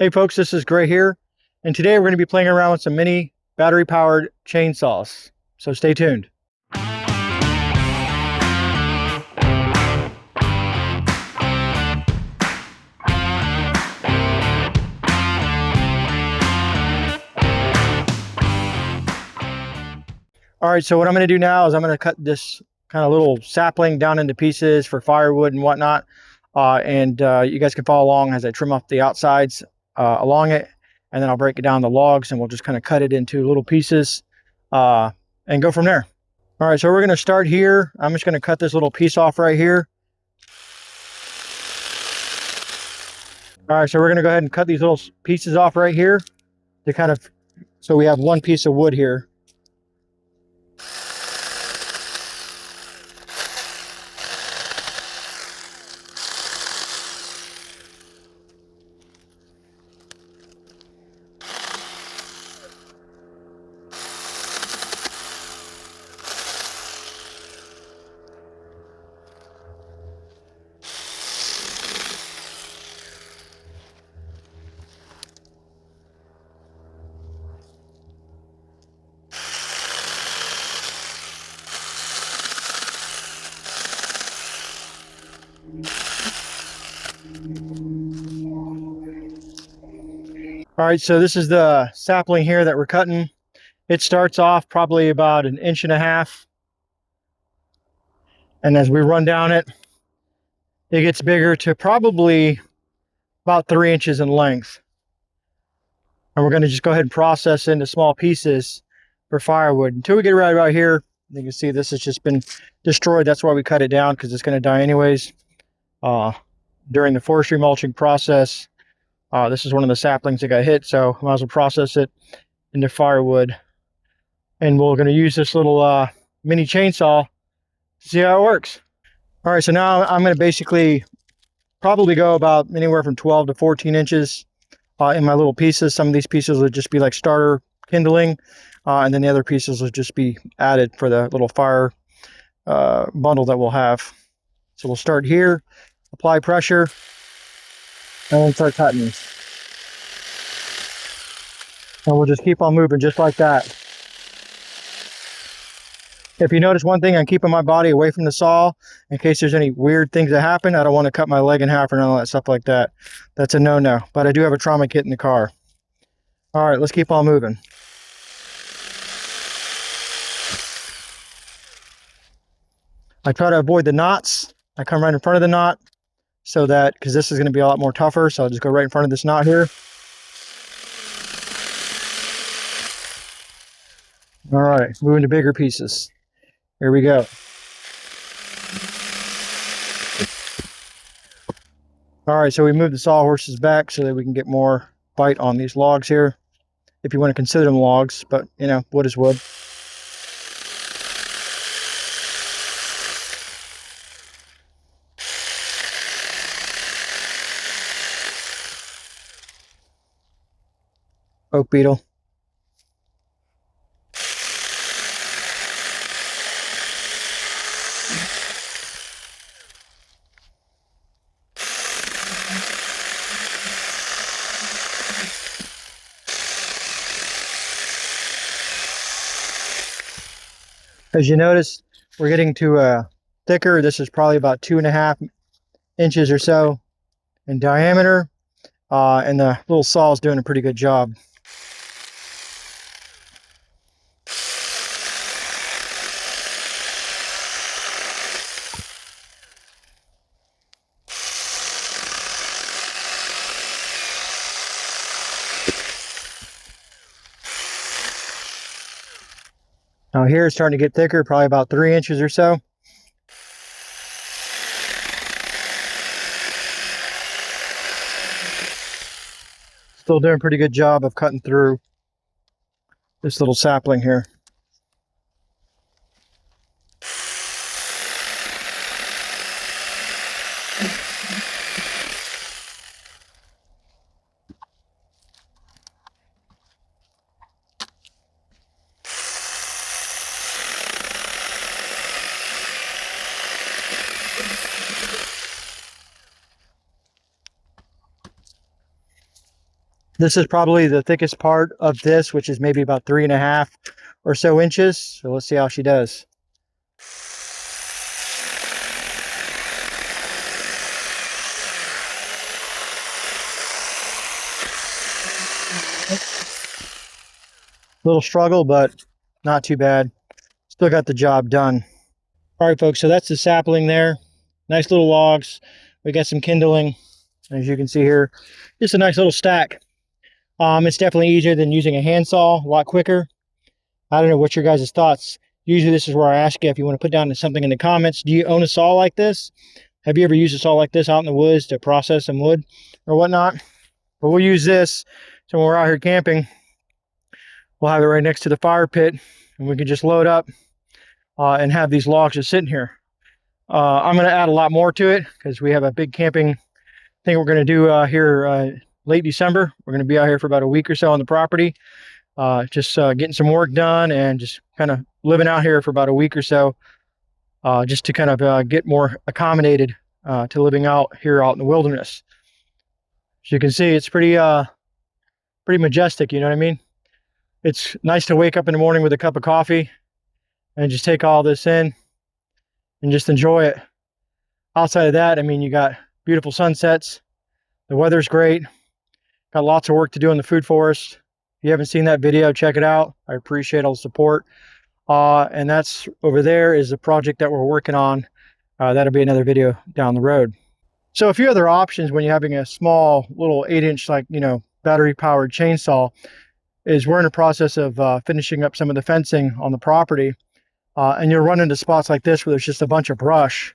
Hey folks, this is Gray here, and today we're going to be playing around with some mini battery-powered chainsaws, so stay tuned. Alright, so what I'm going to do now is I'm going to cut this kind of little sapling down into pieces for firewood and whatnot, you guys can follow along as I trim off the outsides along it, and then I'll break it down the logs and we'll just kind of cut it into little pieces and go from there. All right, so we're going to start here. I'm just going to cut this little piece off right here. All right, so we're going to go ahead and cut these little pieces off right here to kind of, so we have one piece of wood here. All right, so this is the sapling here that we're cutting. It starts off probably about 1.5 inches. And as we run down it, it gets bigger to probably about 3 inches in length. And we're going to just go ahead and process into small pieces for firewood. Until we get right about here, you can see this has just been destroyed. That's why we cut it down, because it's going to die anyways. During the forestry mulching process, this is one of the saplings that got hit, so I might as well process it into firewood. And we're going to use this little mini chainsaw to see how it works. All right, so now I'm going to basically probably go about anywhere from 12 to 14 inches in my little pieces. Some of these pieces will just be like starter kindling, and then the other pieces will just be added for the little fire bundle that we'll have. So we'll start here, apply pressure, and then start cutting these. And we'll just keep on moving just like that. If you notice one thing, I'm keeping my body away from the saw in case there's any weird things that happen. I don't want to cut my leg in half or none of that stuff like that. That's a no-no. But I do have a trauma kit in the car. All right, let's keep on moving. I try to avoid the knots. I come right in front of the knot so that, because this is going to be a lot more tougher, so I'll just go right in front of this knot here. All right, moving to bigger pieces. Here we go. All right, so we moved the sawhorses back so that we can get more bite on these logs here, if you want to consider them logs, but you know, wood is wood. Oak beetle. As you notice, we're getting to thicker. This is probably about 2.5 inches or so in diameter, and the little saw is doing a pretty good job. Now here it's starting to get thicker, probably about 3 inches or so. Still doing a pretty good job of cutting through this little sapling here. This is probably the thickest part of this, which is maybe about 3.5 or so inches. So let's see how she does. Little struggle, but not too bad. Still got the job done. All right, folks, so that's the sapling there. Nice little logs. We got some kindling, as you can see here. Just a nice little stack. It's definitely easier than using a handsaw, a lot quicker. I don't know, what's your guys' thoughts? Usually this is where I ask you if you want to put down something in the comments. Do you own a saw like this? Have you ever used a saw like this out in the woods to process some wood or whatnot? But we'll use this, so when we're out here camping, we'll have it right next to the fire pit, and we can just load up and have these logs just sitting here. I'm going to add a lot more to it because we have a big camping thing we're going to do here late December. We're going to be out here for about a week or so on the property, just getting some work done and just kind of living out here for about a week or so, just to kind of get more accommodated to living out here out in the wilderness. As you can see, it's pretty majestic, you know what I mean? It's nice to wake up in the morning with a cup of coffee and just take all this in and just enjoy it. Outside of that, I mean, you got beautiful sunsets. The weather's great. Got lots of work to do in the food forest. If you haven't seen that video, check it out. I appreciate all the support. And that's over there is a project that we're working on. That'll be another video down the road. So a few other options when you're having a small little 8-inch, like, you know, battery powered chainsaw is we're in the process of finishing up some of the fencing on the property. And you'll run into spots like this where there's just a bunch of brush.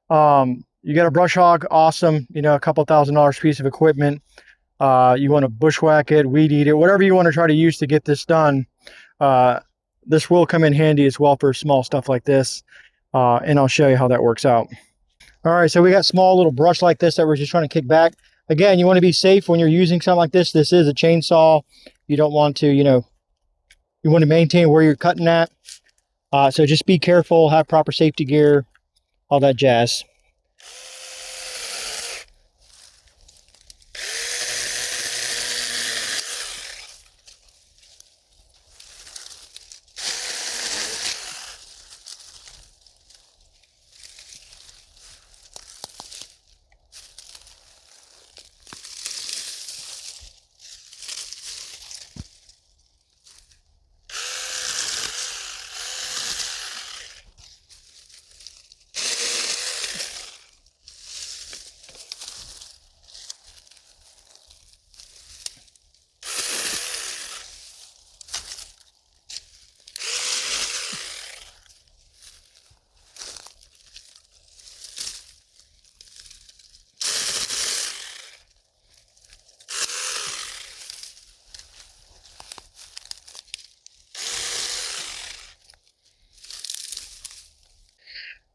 You got a brush hog, awesome, you know, a couple $1,000 piece of equipment. You want to bushwhack it, weed eat it, whatever you want to try to use to get this done. This will come in handy as well for small stuff like this. And I'll show you how that works out. All right, so we got small little brush like this that we're just trying to kick back. Again, you want to be safe when you're using something like this. This is a chainsaw. You don't want to, you know, you want to maintain where you're cutting at. So just be careful, have proper safety gear, all that jazz.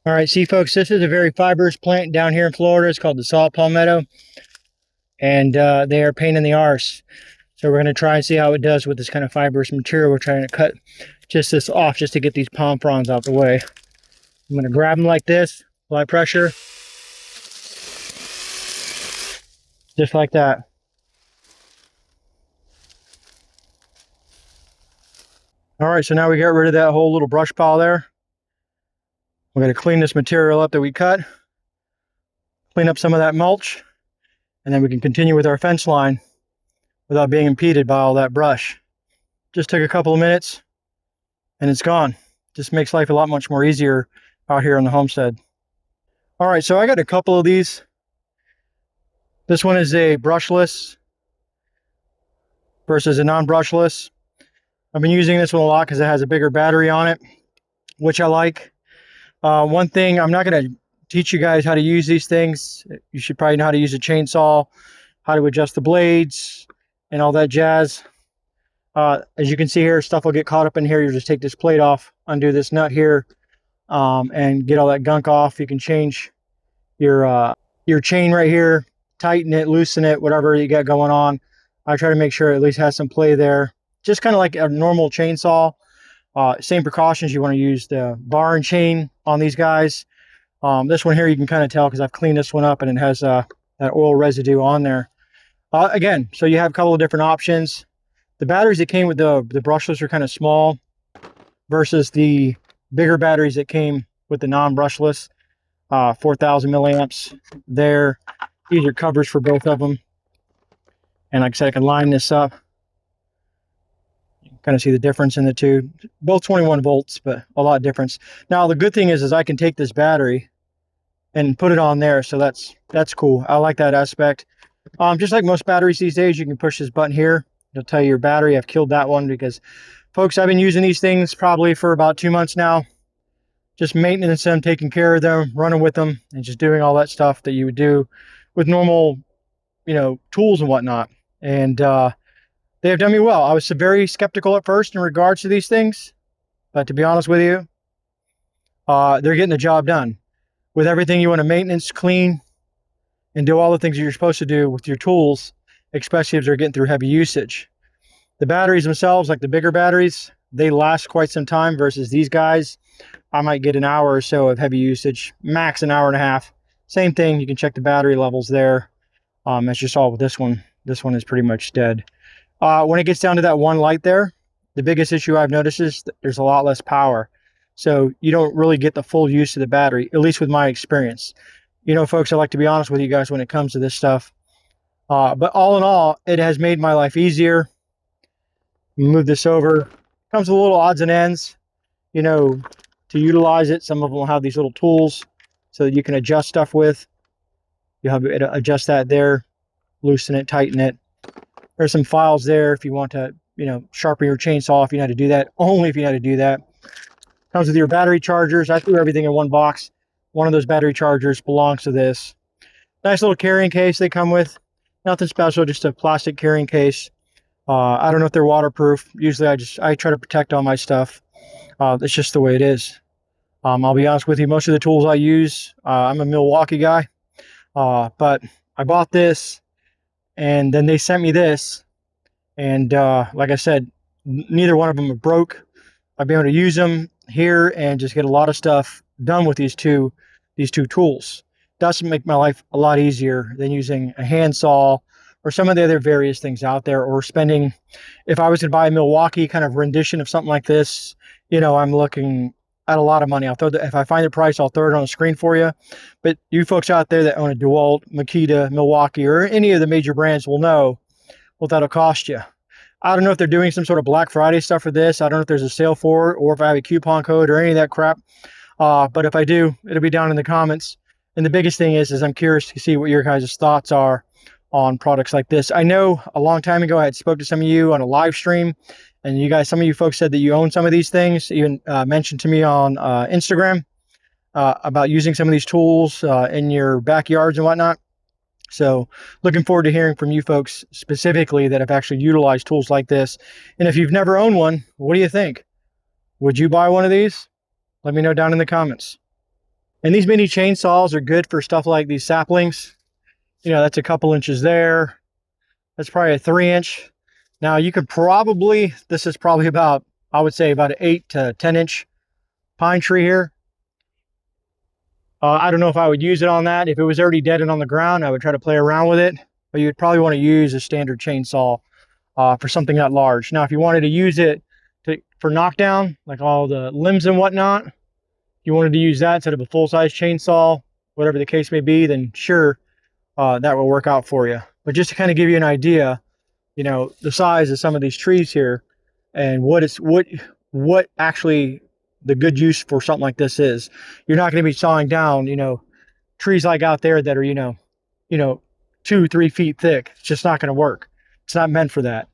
All right, see folks, this is a very fibrous plant down here in Florida. It's called the Saw Palmetto, and they are a pain in the arse. So we're going to try and see how it does with this kind of fibrous material. We're trying to cut just this off just to get these palm fronds out the way. I'm going to grab them like this, apply pressure, just like that. All right, so now we get rid of that whole little brush pile there. We're going to clean this material up that we cut, clean up some of that mulch, and then we can continue with our fence line without being impeded by all that brush. Just took a couple of minutes and it's gone. Just makes life a lot much more easier out here on the homestead. All right, so I got a couple of these. This one is a brushless versus a non-brushless. I've been using this one a lot because it has a bigger battery on it, which I like. One thing, I'm not going to teach you guys how to use these things. You should probably know how to use a chainsaw, how to adjust the blades, and all that jazz. As you can see here, stuff will get caught up in here. You just take this plate off, undo this nut here, and get all that gunk off. You can change your chain right here, tighten it, loosen it, whatever you got going on. I try to make sure it at least has some play there. Just kind of like a normal chainsaw. Same precautions. You want to use the bar and chain on these guys. This one here you can kind of tell because I've cleaned this one up and it has that oil residue on there. Again, so you have a couple of different options. The batteries that came with the brushless are kind of small versus the bigger batteries that came with the non-brushless. 4,000 milliamps there. These are covers for both of them. And like I said, I can line this up. You can kind of see the difference in the two. Both 21 volts, but a lot of difference. Now, the good thing is I can take this battery and put it on there. So that's cool. I like that aspect. Just like most batteries these days, you can push this button here. It'll tell you your battery. I've killed that one because, folks, I've been using these things probably for about 2 months now. Just maintenance them, taking care of them, running with them, and just doing all that stuff that you would do with normal, tools and whatnot. And they have done me well. I was very skeptical at first in regards to these things, but to be honest with you, they're getting the job done. With everything you want to maintenance, clean, and do all the things that you're supposed to do with your tools, especially if they're getting through heavy usage. The batteries themselves, like the bigger batteries, they last quite some time versus these guys. I might get an hour or so of heavy usage, max an hour and a half. Same thing, you can check the battery levels there. As you saw with this one is pretty much dead. When it gets down to that one light there, the biggest issue I've noticed is that there's a lot less power. So you don't really get the full use of the battery, at least with my experience. Folks, I like to be honest with you guys when it comes to this stuff. But all in all, it has made my life easier. Move this over. Comes with little odds and ends, to utilize it. Some of them will have these little tools so that you can adjust stuff with. You have to adjust that there, loosen it, tighten it. There's some files there if you want to, sharpen your chainsaw, if you know how to do that, only if you know how to do that. Comes with your battery chargers. I threw everything in one box. One of those battery chargers belongs to this. Nice little carrying case they come with. Nothing special, just a plastic carrying case. I don't know if they're waterproof. Usually I try to protect all my stuff. It's just the way it is. I'll be honest with you, most of the tools I use, I'm a Milwaukee guy. But I bought this, and then they sent me this. And like I said, neither one of them are broke. I'll be able to use them here and just get a lot of stuff done with these two tools. Does make my life a lot easier than using a handsaw or some of the other various things out there, or spending, if I was to buy a Milwaukee kind of rendition of something like this, I'm looking at a lot of money. If I find the price, I'll throw it on the screen for you. But you folks out there that own a DeWalt, Makita, Milwaukee, or any of the major brands will know what that'll cost you. I don't know if they're doing some sort of Black Friday stuff for this. I don't know if there's a sale for it, or if I have a coupon code or any of that crap. But if I do, it'll be down in the comments. And the biggest thing is I'm curious to see what your guys' thoughts are on products like this. I know a long time ago I had spoke to some of you on a live stream, and some of you folks said that you own some of these things, even mentioned to me on Instagram about using some of these tools in your backyards and whatnot. So looking forward to hearing from you folks specifically that have actually utilized tools like this. And if you've never owned one, what do you think? Would you buy one of these? Let me know down in the comments. And these mini chainsaws are good for stuff like these saplings. That's a couple inches there. That's probably a 3-inch. Now you could probably, this is probably about, I would say about an 8 to 10 inch pine tree here. I don't know if I would use it on that. If it was already dead and on the ground, I would try to play around with it. But you'd probably want to use a standard chainsaw for something that large. Now, if you wanted to use it for knockdown, like all the limbs and whatnot, you wanted to use that instead of a full-size chainsaw, whatever the case may be, then sure, that will work out for you. But just to kind of give you an idea, the size of some of these trees here and what actually the good use for something like this is. You're not going to be sawing down, trees like out there that are, 2-3 feet thick. It's just not going to work. It's not meant for that.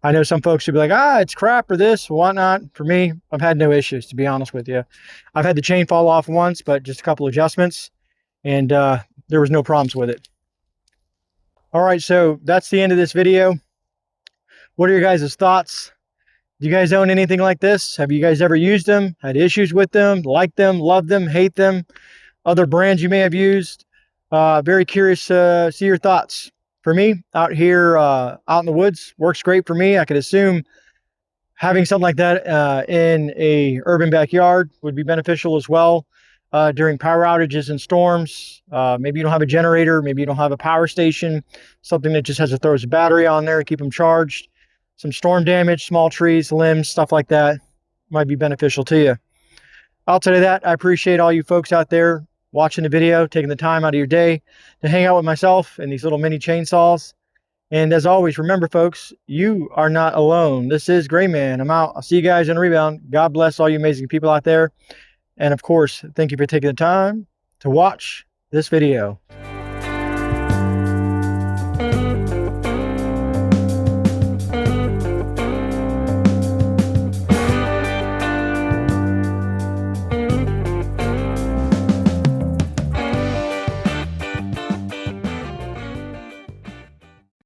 I know some folks would be like, it's crap or this, whatnot. For me, I've had no issues, to be honest with you. I've had the chain fall off once, but just a couple adjustments, and there was no problems with it. All right, so that's the end of this video. What are your guys' thoughts? Do you guys own anything like this? Have you guys ever used them, had issues with them, liked them, loved them, hate them? Other brands you may have used? Very curious to see your thoughts. For me, out here, out in the woods, works great for me. I could assume having something like that in a urban backyard would be beneficial as well. during power outages and storms. Maybe you don't have a generator, maybe you don't have a power station, something that just has to throw a battery on there, keep them charged. Some storm damage, small trees, limbs, stuff like that might be beneficial to you. Outside of that, I appreciate all you folks out there watching the video, taking the time out of your day to hang out with myself and these little mini chainsaws. And as always, remember folks, you are not alone. This is GreyMan. I'm out. I'll see you guys in a rebound. God bless all you amazing people out there. And of course, thank you for taking the time to watch this video.